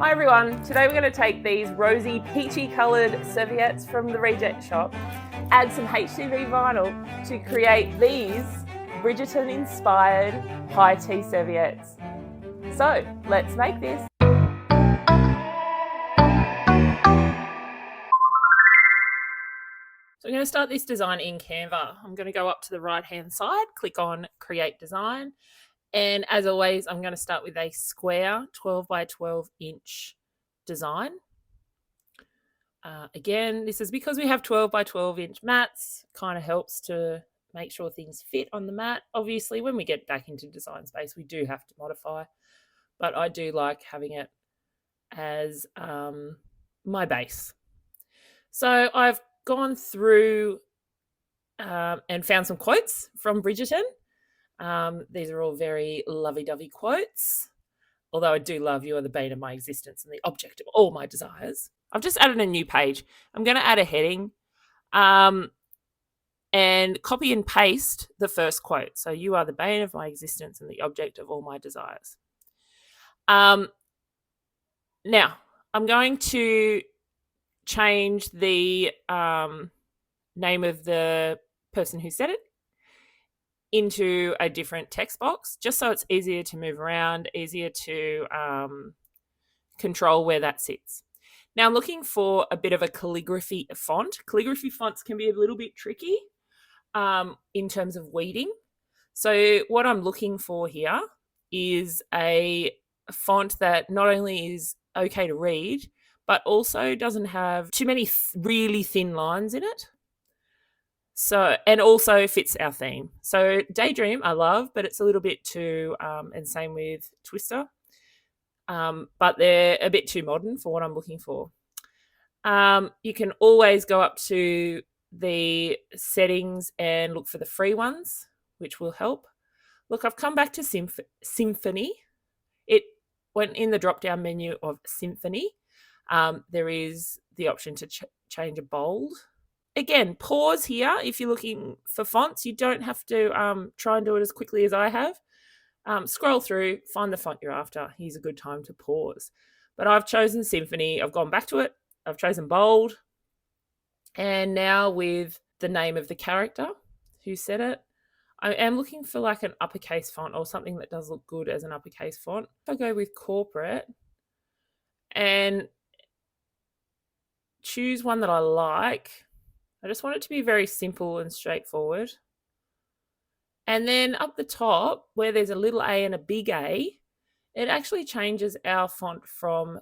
Hi everyone, today we're going to take these rosy peachy coloured serviettes from the Reject shop, add some HTV vinyl to create these Bridgerton inspired high tea serviettes. So let's make this. So I'm going to start this design in Canva. I'm going to go up to the right hand side, click on create design. And as always, I'm going to start with a square 12 by 12 inch design. Again, this is because we have 12 by 12 inch mats, kind of helps to make sure things fit on the mat. Obviously, when we get back into design space, we do have to modify, but I do like having it as my base. So I've gone through and found some quotes from Bridgerton. These are all very lovey-dovey quotes, although I do love "You are the bane of my existence and the object of all my desires." I've just added a new page. I'm going to add a heading and copy and paste the first quote. So, "You are the bane of my existence and the object of all my desires." Now, I'm going to change the name of the person who said it into a different text box, just so it's easier to move around, easier to control where that sits. Now I'm looking for a bit of a calligraphy font. Calligraphy fonts can be a little bit tricky in terms of weeding. So what I'm looking for here is a font that not only is okay to read, but also doesn't have too many really thin lines in it. So, and also fits our theme. So Daydream I love, but it's a little bit too, and same with Twister, but they're a bit too modern for what I'm looking for. You can always go up to the settings and look for the free ones, which will help. Look, I've come back to Symphony. It went in the drop-down menu of Symphony. There is the option to change a bold. Again, pause here if you're looking for fonts. You don't have to try and do it as quickly as I have. Scroll through, find the font you're after. Here's a good time to pause. But I've chosen Symphony. I've gone back to it. I've chosen bold. And now with the name of the character who said it, I am looking for like an uppercase font or something that does look good as an uppercase font. If I go with corporate and choose one that I like, I just want it to be very simple and straightforward. And then up the top, where there's a little a and a big A, it actually changes our font from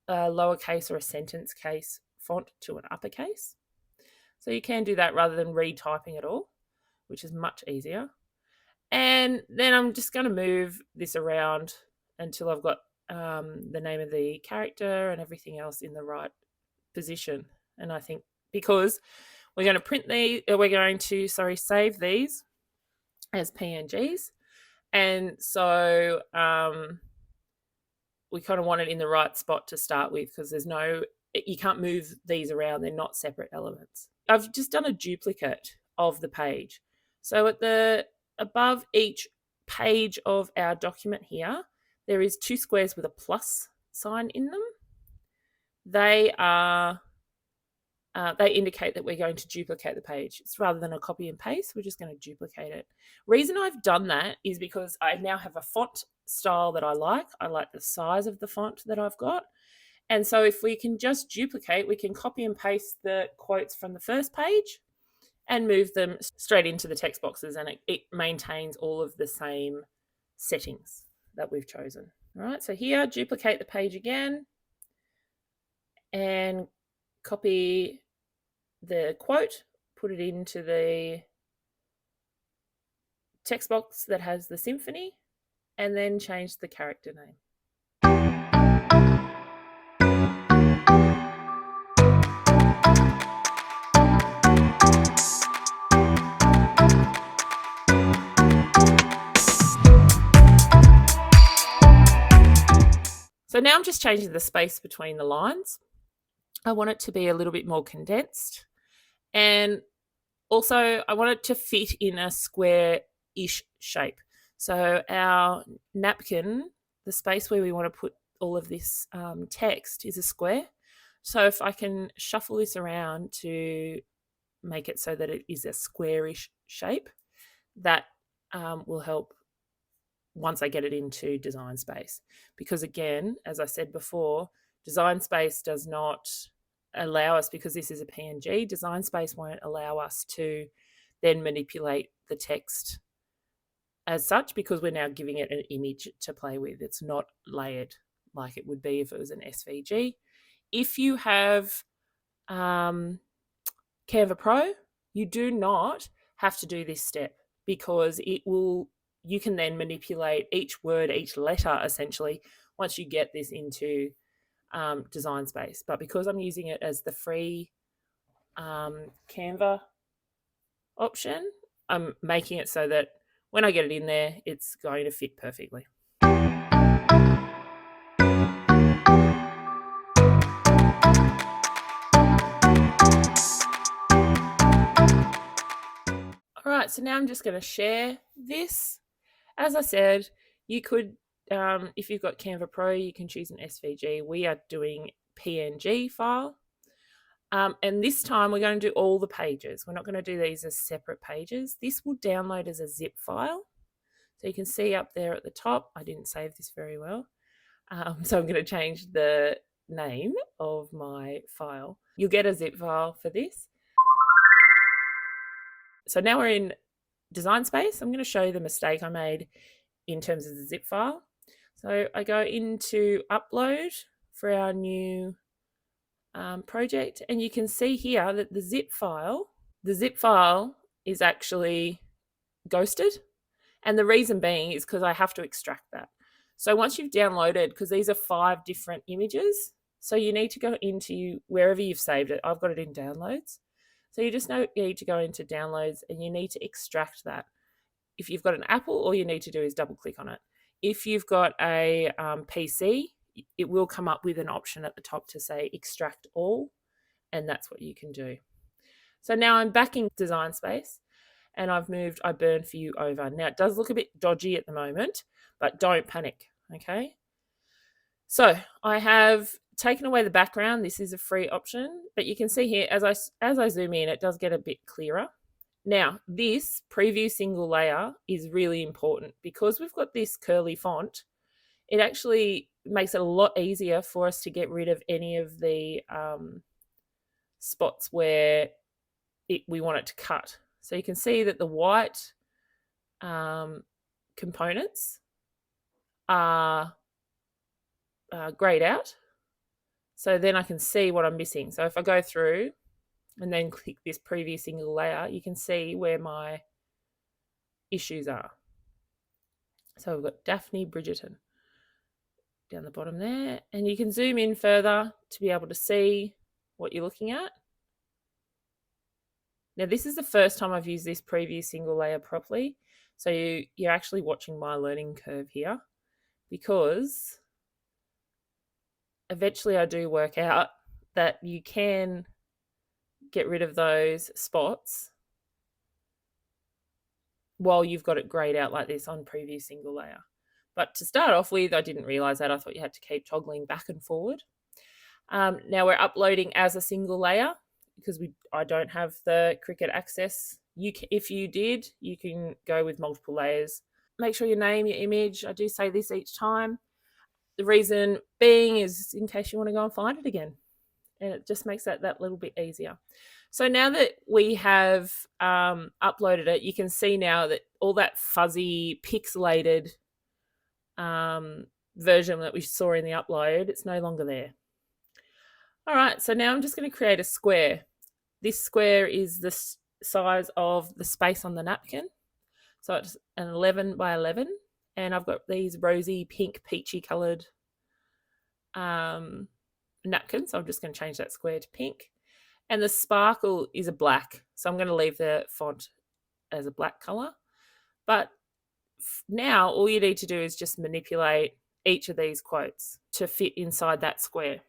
a lowercase or a sentence case font to an uppercase. So you can do that rather than retyping it all, which is much easier. And then I'm just going to move this around until I've got the name of the character and everything else in the right position. And I think because we're going to save these as PNGs. And so we kind of want it in the right spot to start with, because you can't move these around. They're not separate elements. I've just done a duplicate of the page. So above each page of our document here, there is two squares with a plus sign in them. They indicate that we're going to duplicate the page. It's rather than a copy and paste, we're just going to duplicate it. Reason I've done that is because I now have a font style that I like. I like the size of the font that I've got. And so if we can just duplicate, we can copy and paste the quotes from the first page and move them straight into the text boxes, and it maintains all of the same settings that we've chosen. All right, so here, duplicate the page again and copy the quote, put it into the text box that has the symphony, and then change the character name. So now I'm just changing the space between the lines. I want it to be a little bit more condensed. And also I want it to fit in a square-ish shape. So our napkin, the space where we want to put all of this text is a square. So if I can shuffle this around to make it so that it is a squarish shape, that will help once I get it into Design Space. Because again, as I said before, Design Space does not allow us, because this is a PNG, Design Space won't allow us to then manipulate the text as such, because we're now giving it an image to play with. It's not layered like it would be if it was an SVG. If you have Canva Pro, you do not have to do this step, because you can then manipulate each word, each letter essentially, once you get this into Design Space. But because I'm using it as the free Canva option, I'm making it so that when I get it in there, it's going to fit perfectly. All right, so now I'm just going to share this. As I said, you could, if you've got Canva Pro, you can choose an SVG. We are doing PNG file. And this time we're going to do all the pages. We're not going to do these as separate pages. This will download as a zip file. So you can see up there at the top, I didn't save this very well. So I'm going to change the name of my file. You'll get a zip file for this. So now we're in Design Space. I'm going to show you the mistake I made in terms of the zip file. So I go into Upload for our new project, and you can see here that the zip file is actually ghosted. And the reason being is because I have to extract that. So once you've downloaded, because these are 5 different images, so you need to go into wherever you've saved it. I've got it in Downloads. So you just need to go into Downloads and you need to extract that. If you've got an Apple, all you need to do is double click on it. If you've got a PC, it will come up with an option at the top to say extract all, and that's what you can do. So now I'm back in Design Space and I've moved I Burn For You over. Now it does look a bit dodgy at the moment, but don't panic, okay? So I have taken away the background. This is a free option, but you can see here as I zoom in, it does get a bit clearer. Now, this preview single layer is really important because we've got this curly font. It actually makes it a lot easier for us to get rid of any of the spots where we want it to cut. So you can see that the white components are grayed out. So then I can see what I'm missing. So if I go through and then click this preview single layer, you can see where my issues are. So we've got Daphne Bridgerton down the bottom there, and you can zoom in further to be able to see what you're looking at. Now this is the first time I've used this preview single layer properly, so you're actually watching my learning curve here, because eventually I do work out that you can get rid of those spots while you've got it grayed out like this on preview single layer. But to start off with, I didn't realize that. I thought you had to keep toggling back and forward. Now we're uploading as a single layer because I don't have the Cricut access. If you did, you can go with multiple layers. Make sure you name your image. I do say this each time. The reason being is in case you want to go and find it again. And it just makes that little bit easier. So now that we have uploaded it, you can see now that all that fuzzy, pixelated version that we saw in the upload, it's no longer there. All right, so now I'm just going to create a square. This square is the size of the space on the napkin. So it's an 11 by 11, and I've got these rosy, pink, peachy coloured napkins. So I'm just going to change that square to pink. And the sparkle is a black, so I'm going to leave the font as a black colour. But now all you need to do is just manipulate each of these quotes to fit inside that square.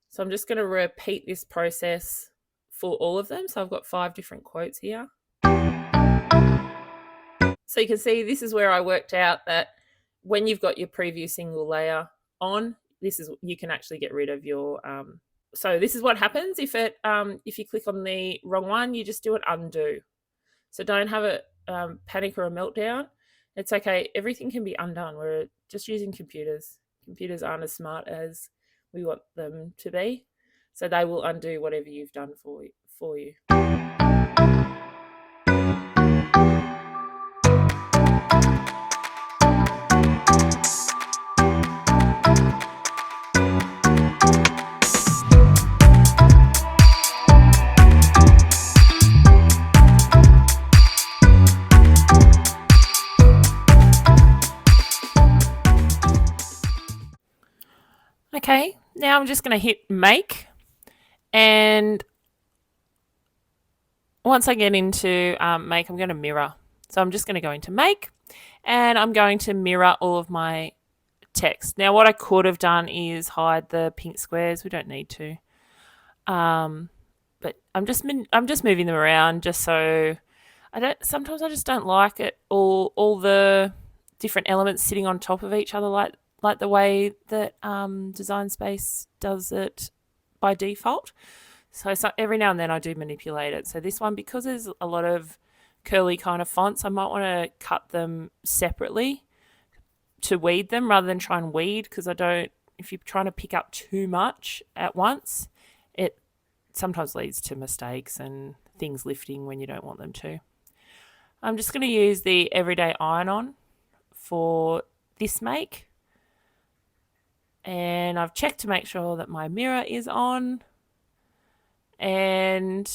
So I'm just going to repeat this process for all of them. So I've got 5 different quotes here. So you can see this is where I worked out that when you've got your preview single layer on, you can actually get rid of your so this is what happens if you click on the wrong one. You just do an undo. So don't have a panic or a meltdown. It's okay. Everything can be undone. We're just using computers. Computers aren't as smart as we want them to be, so they will undo whatever you've done for you. Okay, now I'm just going to hit make, and once I get into make, I'm going to mirror. So I'm just going to go into make, and I'm going to mirror all of my text. Now what I could have done is hide the pink squares. We don't need to. But I'm just moving them around just so sometimes I just don't like it all the different elements sitting on top of each other like the way that Design Space does it by default. So every now and then I do manipulate it. So this one, because there's a lot of curly kind of fonts, I might want to cut them separately to weed them rather than try and weed, because if you're trying to pick up too much at once, it sometimes leads to mistakes and things lifting when you don't want them to. I'm just going to use the Everyday Iron-On for this make. And I've checked to make sure that my mirror is on. And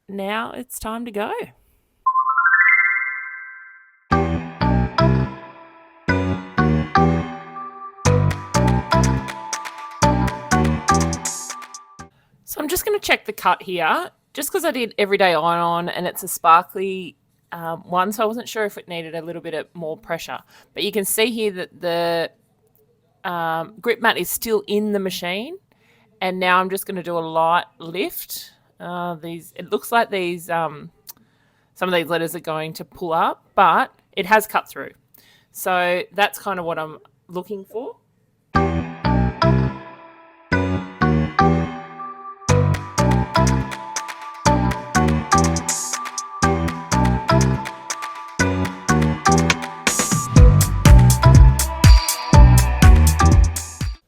now it's time to go. So I'm just going to check the cut here, just because I did Everyday Iron-On and it's a sparkly one, so I wasn't sure if it needed a little bit of more pressure. But you can see here that the grip mat is still in the machine, and now I'm just going to do a light lift. It looks like some of these letters are going to pull up, but it has cut through. So that's kind of what I'm looking for.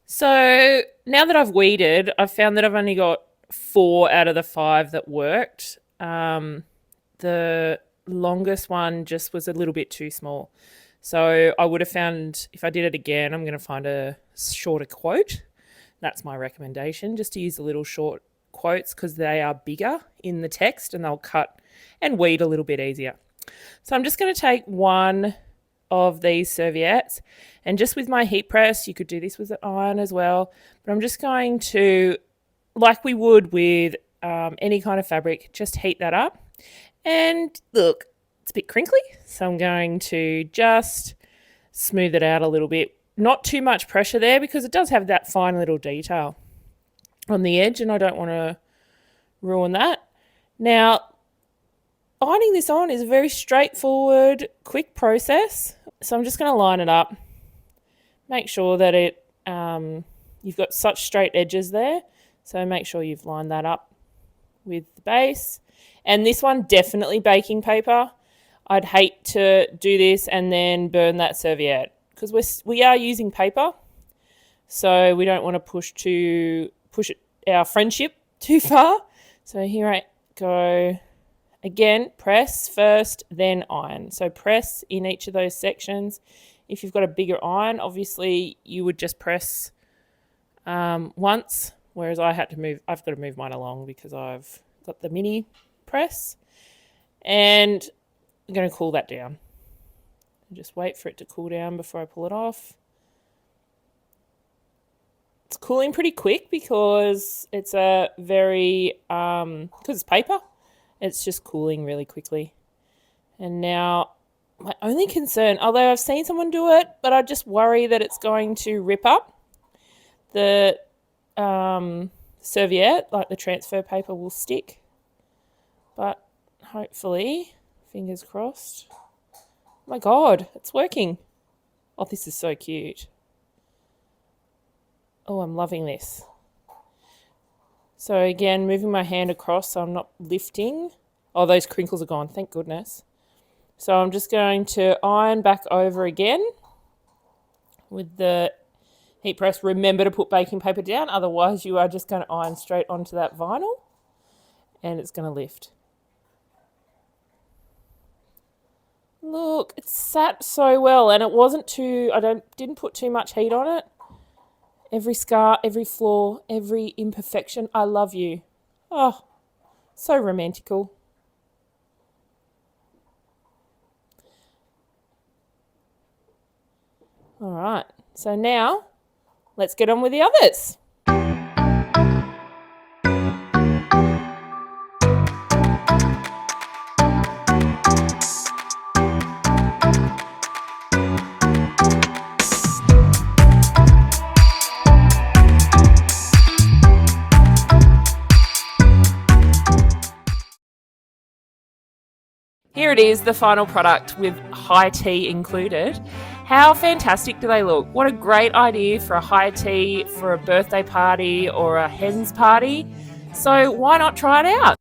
So now that I've weeded, I've found that I've only got 4 out of the 5 that worked. The longest one just was a little bit too small. So I would have found, if I did it again, I'm going to find a shorter quote. That's my recommendation, just to use the little short quotes, because they are bigger in the text and they'll cut and weed a little bit easier. So I'm just going to take one of these serviettes, and just with my heat press, you could do this with an iron as well, but I'm just going to, like we would with any kind of fabric, just heat that up. And look, it's a bit crinkly, so I'm going to just smooth it out a little bit. Not too much pressure there, because it does have that fine little detail on the edge, and I don't want to ruin that. Now, ironing this on is a very straightforward, quick process. So I'm just going to line it up. Make sure that you've got such straight edges there. So make sure you've lined that up with the base. And this one, definitely baking paper. I'd hate to do this and then burn that serviette, because we are using paper. So we don't want to push our friendship too far. So here I go. Again, press first, then iron. So press in each of those sections. If you've got a bigger iron, obviously you would just press once, whereas I've got to move mine along because I've got the mini press. And I'm going to cool that down. Just wait for it to cool down before I pull it off. It's cooling pretty quick because it's because it's paper. It's just cooling really quickly. And now my only concern, although I've seen someone do it, but I just worry that it's going to rip up the serviette, like the transfer paper will stick. But hopefully, fingers crossed. Oh my God, it's working. Oh, this is so cute. Oh, I'm loving this. So again, moving my hand across so I'm not lifting. Oh, those crinkles are gone, thank goodness. So I'm just going to iron back over again with the heat press. Remember to put baking paper down, otherwise you are just going to iron straight onto that vinyl and it's going to lift. Look, it sat so well and it wasn't too, didn't put too much heat on it. Every scar, every flaw, every imperfection, I love you. Oh, so romantical. All right, so now let's get on with the others. Here it is, the final product with high tea included. How fantastic do they look? What a great idea for a high tea for a birthday party or a hen's party. So why not try it out?